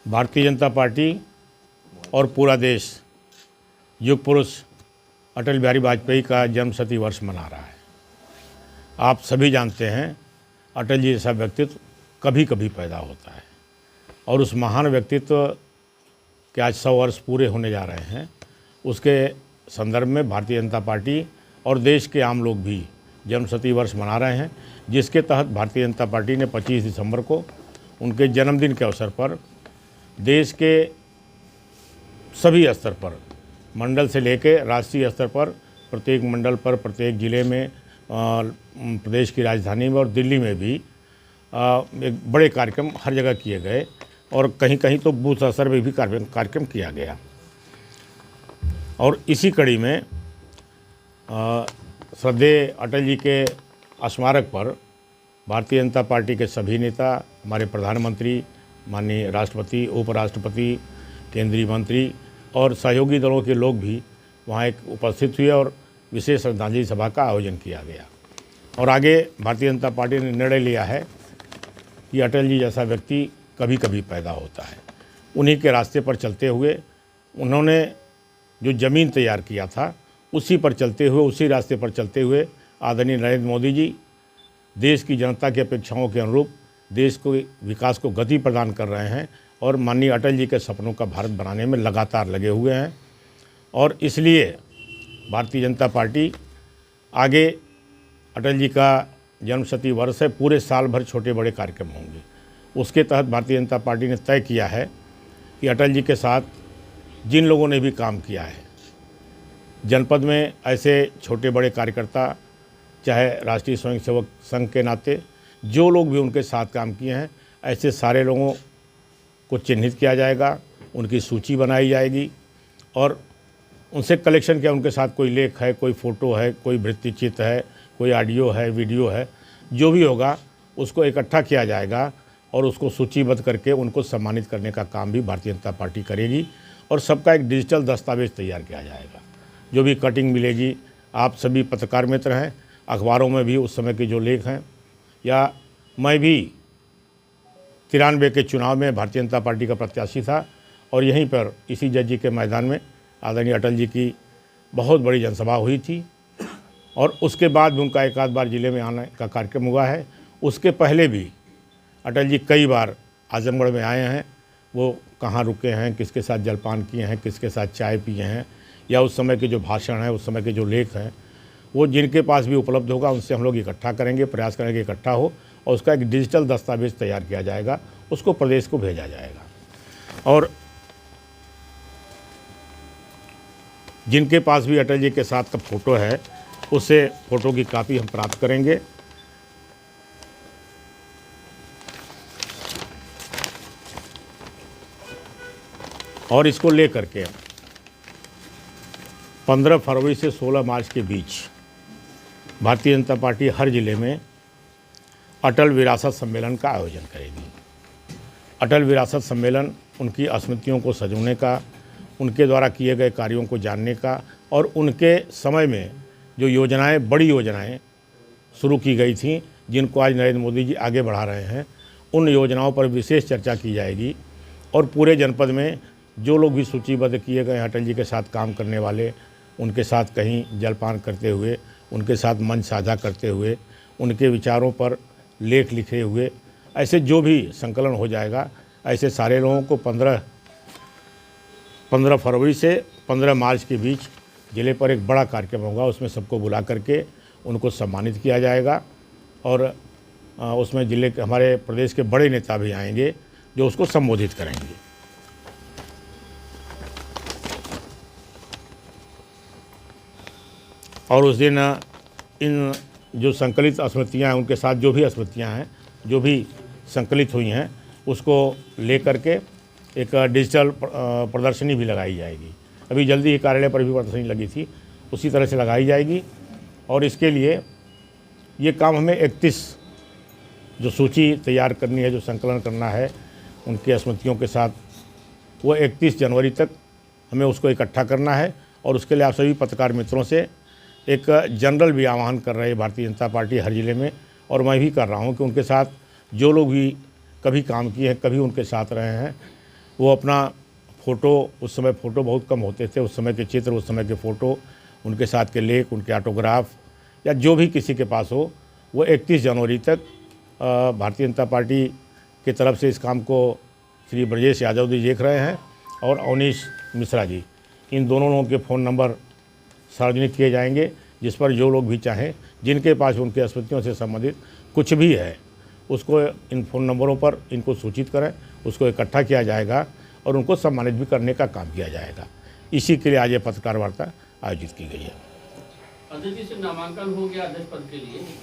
Bharatiya Janata party और पूरा देश युग पुरुष अटल बिहारी वाजपेयी का जन्मशती वर्ष मना रहा है। आप सभी जानते हैं अटल जी जैसा व्यक्तित्व कभी कभी पैदा होता है और उस महान व्यक्तित्व के आज 100 वर्ष पूरे होने जा रहे हैं। उसके संदर्भ में भारतीय जनता पार्टी और देश के आम लोग भी जन्मशती वर्ष मना रहे हैं, जिसके तहत भारतीय जनता पार्टी ने 25 दिसंबर को उनके जन्मदिन के अवसर पर देश के सभी स्तर पर, मंडल से लेकर राष्ट्रीय स्तर पर, प्रत्येक मंडल पर, प्रत्येक ज़िले में, प्रदेश की राजधानी में और दिल्ली में भी एक बड़े कार्यक्रम हर जगह किए गए और कहीं कहीं तो बूथ स्तर पर भी कार्यक्रम किया गया। और इसी कड़ी में श्रद्धेय अटल जी के स्मारक पर भारतीय जनता पार्टी के सभी नेता, हमारे प्रधानमंत्री, माननीय राष्ट्रपति, उपराष्ट्रपति, केंद्रीय मंत्री और सहयोगी दलों के लोग भी वहाँ एक उपस्थित हुए और विशेष श्रद्धांजलि सभा का आयोजन किया गया। और आगे भारतीय जनता पार्टी ने निर्णय लिया है कि अटल जी जैसा व्यक्ति कभी कभी पैदा होता है। उन्हीं के रास्ते पर चलते हुए उन्होंने जो ज़मीन तैयार किया था उसी पर चलते हुए, उसी रास्ते पर चलते हुए आदरणीय नरेंद्र मोदी जी देश की जनता की अपेक्षाओं के अनुरूप देश को विकास को गति प्रदान कर रहे हैं और माननीय अटल जी के सपनों का भारत बनाने में लगातार लगे हुए हैं। और इसलिए भारतीय जनता पार्टी आगे अटल जी का जन्मशती वर्ष है, पूरे साल भर छोटे बड़े कार्यक्रम होंगे। उसके तहत भारतीय जनता पार्टी ने तय किया है कि अटल जी के साथ जिन लोगों ने भी काम किया है जनपद में, ऐसे छोटे बड़े कार्यकर्ता, चाहे राष्ट्रीय स्वयंसेवक संघ के नाते जो लोग भी उनके साथ काम किए हैं, ऐसे सारे लोगों को चिन्हित किया जाएगा, उनकी सूची बनाई जाएगी और उनसे कलेक्शन किया, उनके साथ कोई लेख है, कोई फ़ोटो है, कोई वृत्तचित्र है, कोई ऑडियो है, वीडियो है, जो भी होगा उसको इकट्ठा किया जाएगा और उसको सूचीबद्ध करके उनको सम्मानित करने का काम भी भारतीय जनता पार्टी करेगी। और सबका एक डिजिटल दस्तावेज़ तैयार किया जाएगा। जो भी कटिंग मिलेगी, आप सभी पत्रकार मित्र हैं, अखबारों में भी उस समय के जो लेख हैं, या मैं भी 93 के चुनाव में भारतीय जनता पार्टी का प्रत्याशी था और यहीं पर इसी जज जी के मैदान में आदरणीय अटल जी की बहुत बड़ी जनसभा हुई थी और उसके बाद भी उनका एक आध बार ज़िले में आने का कार्यक्रम हुआ है। उसके पहले भी अटल जी कई बार आजमगढ़ में आए हैं। वो कहाँ रुके हैं, किसके साथ जलपान किए हैं, किसके साथ चाय पिए हैं, या उस समय के जो भाषण हैं, उस समय के जो लेख हैं, वो जिनके पास भी उपलब्ध होगा उनसे हम लोग इकट्ठा करेंगे, प्रयास करेंगे इकट्ठा हो और उसका एक डिजिटल दस्तावेज़ तैयार किया जाएगा, उसको प्रदेश को भेजा जाएगा। और जिनके पास भी अटल जी के साथ का फ़ोटो है, उससे फ़ोटो की कापी हम प्राप्त करेंगे। और इसको लेकर के 15 फरवरी से 16 मार्च के बीच भारतीय जनता पार्टी हर ज़िले में अटल विरासत सम्मेलन का आयोजन करेगी। अटल विरासत सम्मेलन उनकी स्मृतियों को सजोने का, उनके द्वारा किए गए कार्यों को जानने का और उनके समय में जो योजनाएं, बड़ी योजनाएं शुरू की गई थीं, जिनको आज नरेंद्र मोदी जी आगे बढ़ा रहे हैं, उन योजनाओं पर विशेष चर्चा की जाएगी। और पूरे जनपद में जो लोग भी सूचीबद्ध किए गए अटल जी के साथ काम करने वाले, उनके साथ कहीं जलपान करते हुए, उनके साथ मंच साझा करते हुए, उनके विचारों पर लेख लिखे हुए, ऐसे जो भी संकलन हो जाएगा, ऐसे सारे लोगों को 15 फरवरी से 15 मार्च के बीच ज़िले पर एक बड़ा कार्यक्रम होगा। उसमें सबको बुला करके उनको सम्मानित किया जाएगा और उसमें ज़िले के, हमारे प्रदेश के बड़े नेता भी आएंगे जो उसको संबोधित करेंगे। और उस दिन इन जो संकलित स्मृतियाँ हैं, उनके साथ जो भी स्मृतियाँ हैं, जो भी संकलित हुई हैं, उसको लेकर के एक डिजिटल प्रदर्शनी भी लगाई जाएगी। अभी जल्दी ही कार्यालय पर भी प्रदर्शनी लगी थी, उसी तरह से लगाई जाएगी। और इसके लिए ये काम हमें 31 जो सूची तैयार करनी है, जो संकलन करना है उनकी स्मृतियों के साथ, वो 31 जनवरी तक हमें उसको इकट्ठा करना है। और उसके लिए आप सभी पत्रकार मित्रों से एक जनरल भी आह्वान कर रही है भारतीय जनता पार्टी हर ज़िले में, और मैं भी कर रहा हूँ कि उनके साथ जो लोग भी कभी काम किए हैं, कभी उनके साथ रहे हैं, वो अपना फ़ोटो, उस समय फ़ोटो बहुत कम होते थे, उस समय के चित्र, उस समय के फ़ोटो, उनके साथ के लेख, उनके ऑटोग्राफ या जो भी किसी के पास हो, वो 31 जनवरी तक भारतीय जनता पार्टी की तरफ से इस काम को श्री ब्रजेश यादव जी देख रहे हैं और अवनीश मिश्रा जी, इन दोनों लोगों के फ़ोन नंबर सार्वजनिक किए जाएंगे, जिस पर जो लोग भी चाहें, जिनके पास उनके स्मृतियों से संबंधित कुछ भी है, उसको इन फ़ोन नंबरों पर इनको सूचित करें, उसको इकट्ठा किया जाएगा और उनको सम्मानित भी करने का काम किया जाएगा। इसी के लिए आज ये पत्रकार वार्ता आयोजित की गई है। अध्यक्ष जी से नामांकन हो गया अध्यक्ष पद के लिए।